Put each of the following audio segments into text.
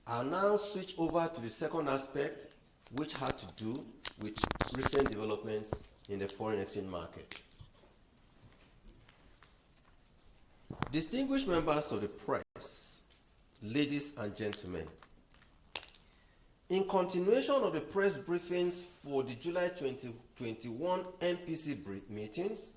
I'll now switch over to the second aspect, which had to do with recent developments in the foreign exchange market. Distinguished members of the press, ladies and gentlemen, in continuation of the press briefings for the July 2021 MPC meetings,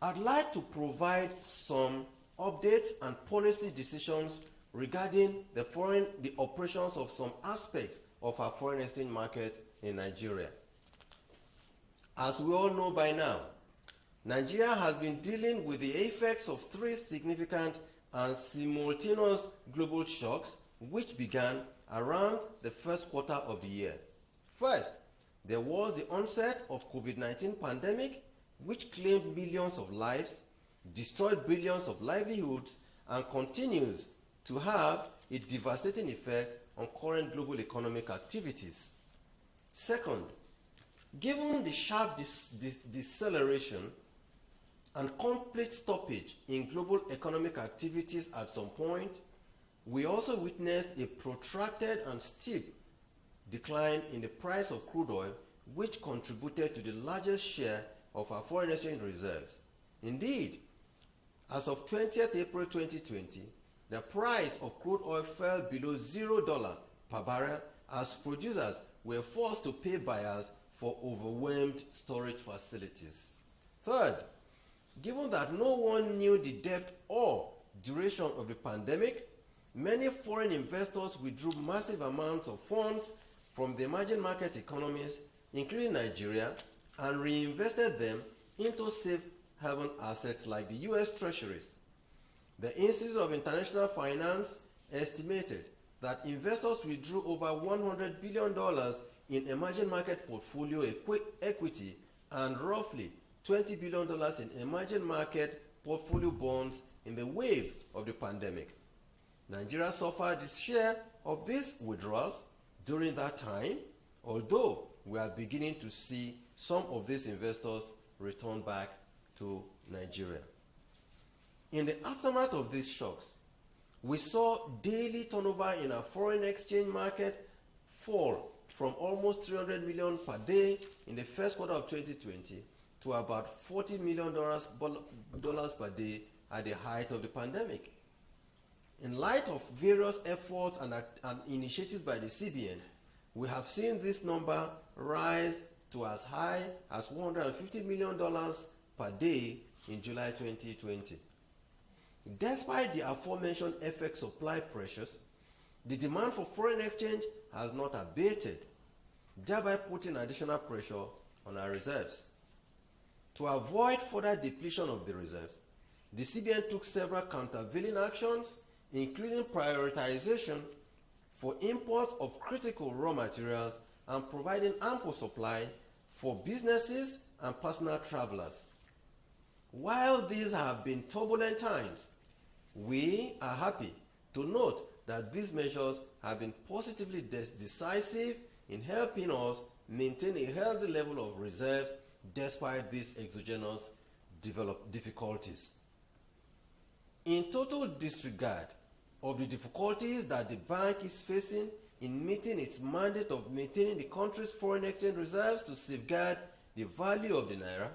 I'd like to provide some updates and policy decisions regarding the operations of some aspects of our foreign exchange market in Nigeria. As we all know by now, Nigeria has been dealing with the effects of three significant and simultaneous global shocks which began around the first quarter of the year. First, there was the onset of COVID-19 pandemic, which claimed millions of lives, destroyed billions of livelihoods, and continues to have a devastating effect on current global economic activities. Second, given the sharp deceleration and complete stoppage in global economic activities at some point, we also witnessed a protracted and steep decline in the price of crude oil, which contributed to the largest share of our foreign exchange reserves. Indeed, as of 20th April 2020, the price of crude oil fell below $0 per barrel as producers were forced to pay buyers for overwhelmed storage facilities. Third, given that no one knew the depth or duration of the pandemic, many foreign investors withdrew massive amounts of funds from the emerging market economies, including Nigeria, and reinvested them into safe haven assets like the US Treasuries. The Institute of International Finance estimated that investors withdrew over $100 billion in emerging market portfolio equity and roughly $20 billion in emerging market portfolio bonds in the wave of the pandemic. Nigeria suffered its share of these withdrawals during that time, although we are beginning to see some of these investors return back to Nigeria. In the aftermath of these shocks, we saw daily turnover in our foreign exchange market fall from almost $300 million per day in the first quarter of 2020 to about $40 million per day at the height of the pandemic. In light of various efforts and initiatives by the CBN, we have seen this number rise to as high as $150 million per day in July 2020. Despite the aforementioned FX supply pressures, the demand for foreign exchange has not abated, thereby putting additional pressure on our reserves. To avoid further depletion of the reserves, the CBN took several countervailing actions, including prioritization for imports of critical raw materials and providing ample supply for businesses and personal travelers. While these have been turbulent times, we are happy to note that these measures have been positively decisive in helping us maintain a healthy level of reserves despite these exogenous difficulties. In total disregard of the difficulties that the bank is facing in meeting its mandate of maintaining the country's foreign exchange reserves to safeguard the value of the naira,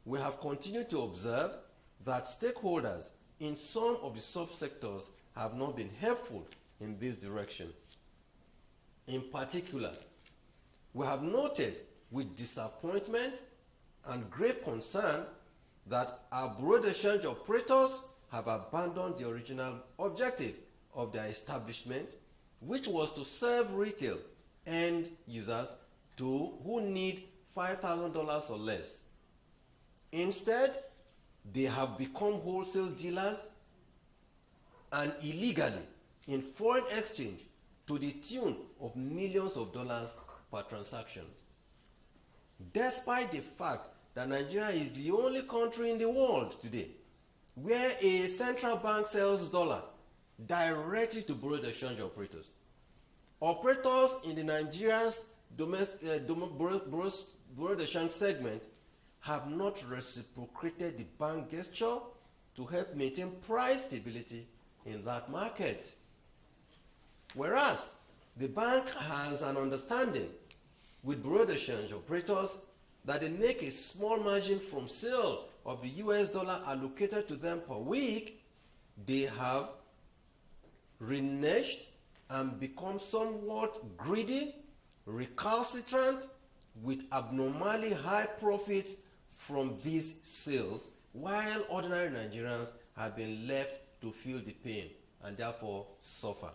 we have continued to observe that stakeholders in some of the subsectors have not been helpful in this direction. In particular, we have noted with disappointment and grave concern that our bureau de change operators have abandoned the original objective of their establishment, which was to serve retail end users who need $5,000 or less. Instead, they have become wholesale dealers and illegally in foreign exchange to the tune of millions of dollars per transaction. Despite the fact that Nigeria is the only country in the world today where a central bank sells dollar directly to bureau de change operators. Operators in the Nigeria's bureau de change segment have not reciprocated the bank gesture to help maintain price stability in that market. Whereas the bank has an understanding with bureau de change operators that they make a small margin from sale of the US dollar allocated to them per week, they have reneged and become somewhat greedy, recalcitrant, with abnormally high profits from these sales, while ordinary Nigerians have been left to feel the pain and therefore suffer.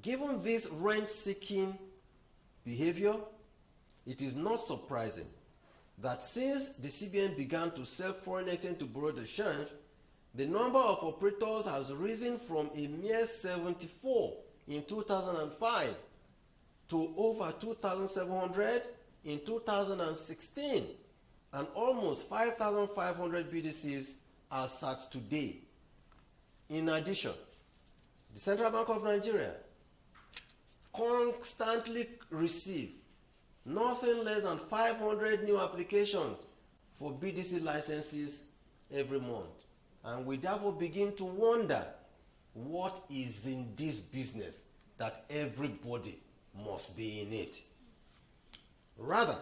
Given this rent-seeking behavior, it is not surprising that since the CBN began to sell foreign exchange to bureau de change, the number of operators has risen from a mere 74 in 2005 to over 2,700 in 2016 and almost 5,500 BDCs as at today. In addition, the Central Bank of Nigeria constantly receives nothing less than 500 new applications for BDC licenses every month. And we therefore begin to wonder, what is in this business that everybody must be in it? Rather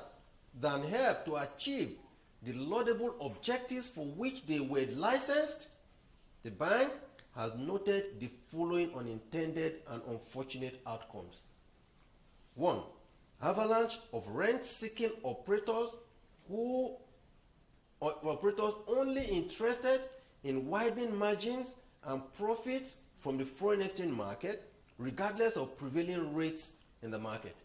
than help to achieve the laudable objectives for which they were licensed, the bank has noted the following unintended and unfortunate outcomes. 1. Avalanche of rent-seeking operators operators only interested in widening margins and profits from the foreign exchange market, regardless of prevailing rates in the market.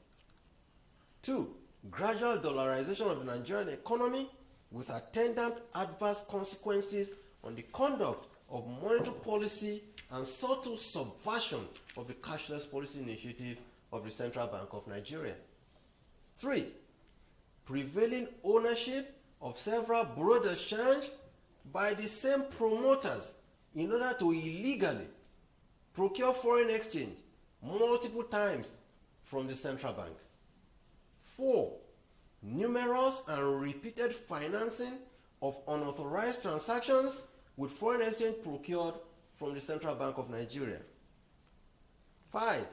2. Gradual dollarization of the Nigerian economy with attendant adverse consequences on the conduct of monetary policy and subtle subversion of the cashless policy initiative of the Central Bank of Nigeria. 3. Prevailing ownership of several bureau de change by the same promoters in order to illegally procure foreign exchange multiple times from the central bank. 4. Numerous and repeated financing of unauthorized transactions with foreign exchange procured from the Central Bank of Nigeria. 5.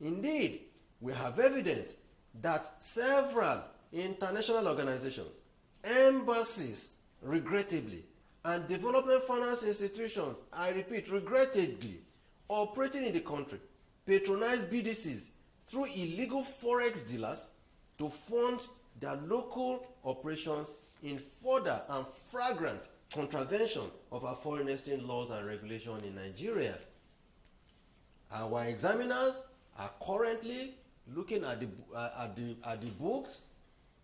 Indeed, we have evidence that several international organizations, embassies, regrettably, and development finance institutions, I repeat, regrettably, operating in the country, patronize BDCs through illegal forex dealers to fund their local operations in further and flagrant contravention of our foreign exchange laws and regulations in Nigeria. Our examiners are currently looking at the books.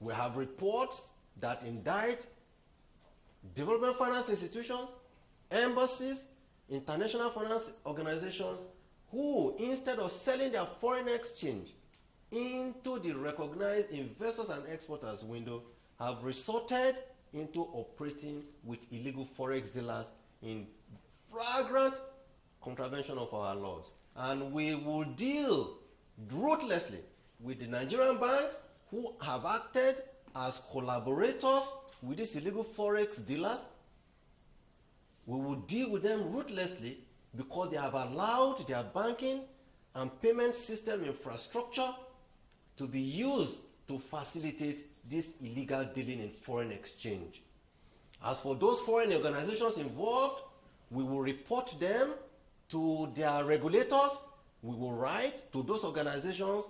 We have reports that indict development finance institutions, embassies, international finance organizations who, instead of selling their foreign exchange into the recognized investors and exporters window, have resorted into operating with illegal forex dealers in flagrant contravention of our laws. And we will deal ruthlessly with the Nigerian banks who have acted as collaborators with these illegal forex dealers. We will deal with them ruthlessly because they have allowed their banking and payment system infrastructure to be used to facilitate this illegal dealing in foreign exchange. As for those foreign organizations involved, we will report them to their regulators. We will write to those organizations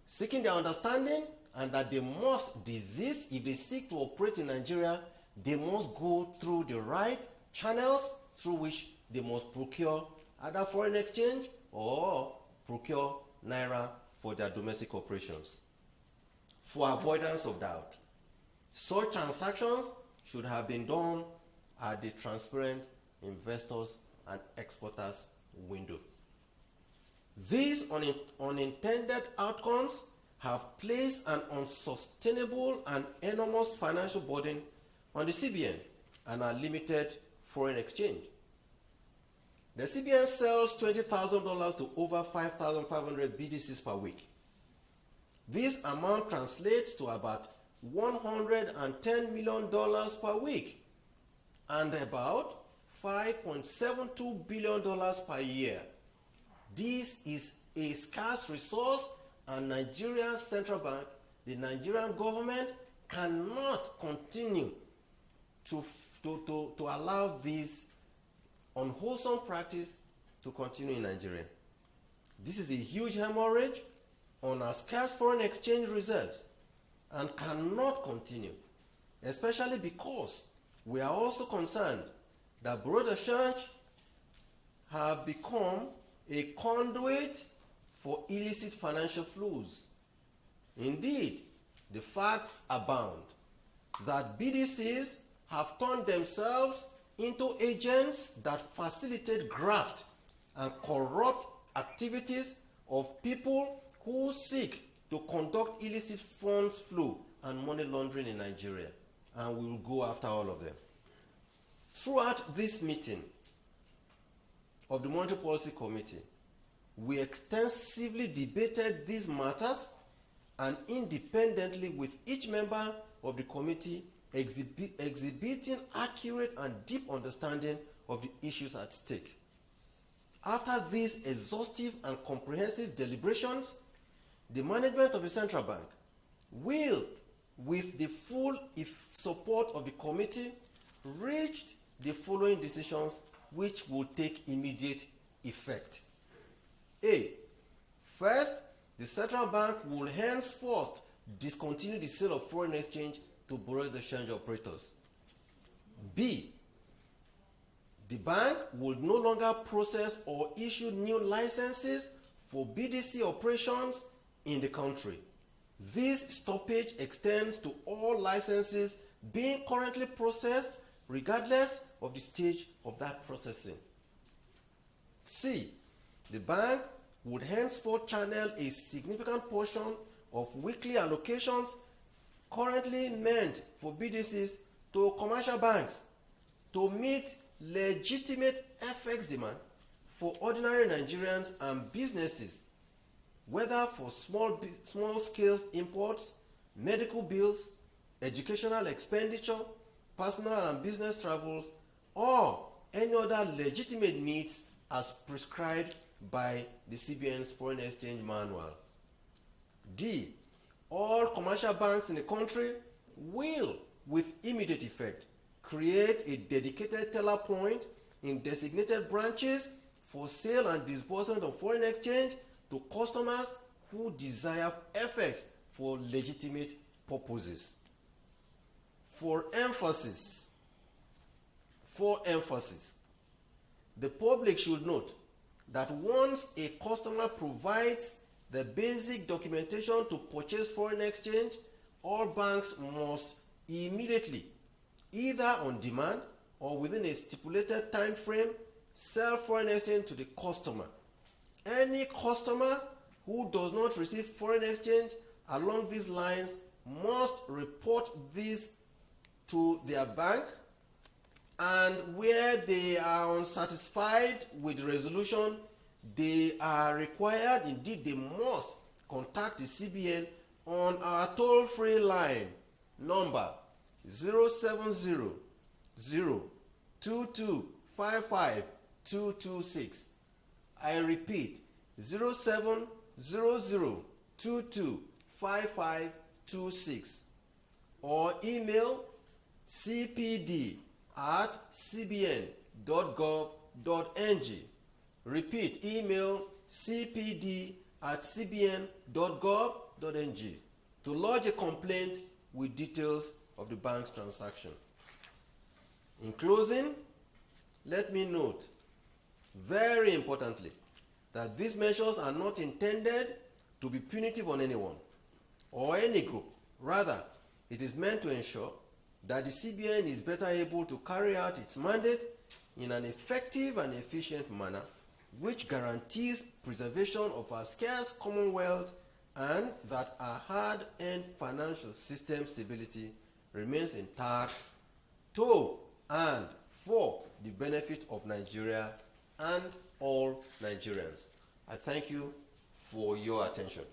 seeking their understanding and that they must desist. If they seek to operate in Nigeria, they must go through the right channels through which they must procure either foreign exchange or procure naira for their domestic operations. For avoidance of doubt, such transactions should have been done at the transparent investors and exporters window. These unintended outcomes have placed an unsustainable and enormous financial burden on the CBN and our limited foreign exchange. The CBN sells $20,000 to over 5,500 BDCs per week. This amount translates to about $110 million per week and about $5.72 billion per year. this is a scarce resource, and Nigerian Central Bank, the Nigerian government, cannot continue to allow this unwholesome practice to continue in Nigeria. This is a huge hemorrhage on our scarce foreign exchange reserves and cannot continue, especially because we are also concerned that bureau de change have become a conduit for illicit financial flows. Indeed, the facts abound that BDCs have turned themselves into agents that facilitate graft and corrupt activities of people who seek to conduct illicit funds flow and money laundering in Nigeria, and we will go after all of them. Throughout this meeting of the Monetary Policy Committee, we extensively debated these matters, and independently with each member of the committee exhibiting accurate and deep understanding of the issues at stake. After these exhaustive and comprehensive deliberations, the management of the Central Bank will, with the full support of the committee, reach the following decisions which will take immediate effect. A. First, the Central Bank will henceforth discontinue the sale of foreign exchange to bureau de change operators. B. The bank will no longer process or issue new licenses for BDC operations in the country. This stoppage extends to all licenses being currently processed, regardless of the stage of that processing. C. The bank would henceforth channel a significant portion of weekly allocations currently meant for BDCs to commercial banks to meet legitimate FX demand for ordinary Nigerians and businesses, whether for small-scale imports, medical bills, educational expenditure, personal and business travels, or any other legitimate needs as prescribed by the CBN's Foreign Exchange Manual. D. All commercial banks in the country will, with immediate effect, create a dedicated teller point in designated branches for sale and disbursement of foreign exchange to customers who desire FX for legitimate purposes. For emphasis, the public should note that once a customer provides the basic documentation to purchase foreign exchange, all banks must immediately, either on demand or within a stipulated time frame, sell foreign exchange to the customer. Any customer who does not receive foreign exchange along these lines must report this to their bank, and where they are unsatisfied with the resolution, they are required, indeed they must, contact the CBN on our toll-free line number 070-02255-226. I repeat, 070-02255-226, or email cpd@cbn.gov.ng. Repeat, email cpd@cbn.gov.ng to lodge a complaint with details of the bank's transaction. In closing, let me note, very importantly, that these measures are not intended to be punitive on anyone or any group. Rather, it is meant to ensure that the CBN is better able to carry out its mandate in an effective and efficient manner, which guarantees preservation of our scarce commonwealth and that our hard-earned financial system stability remains intact to and for the benefit of Nigeria and all Nigerians. I thank you for your attention.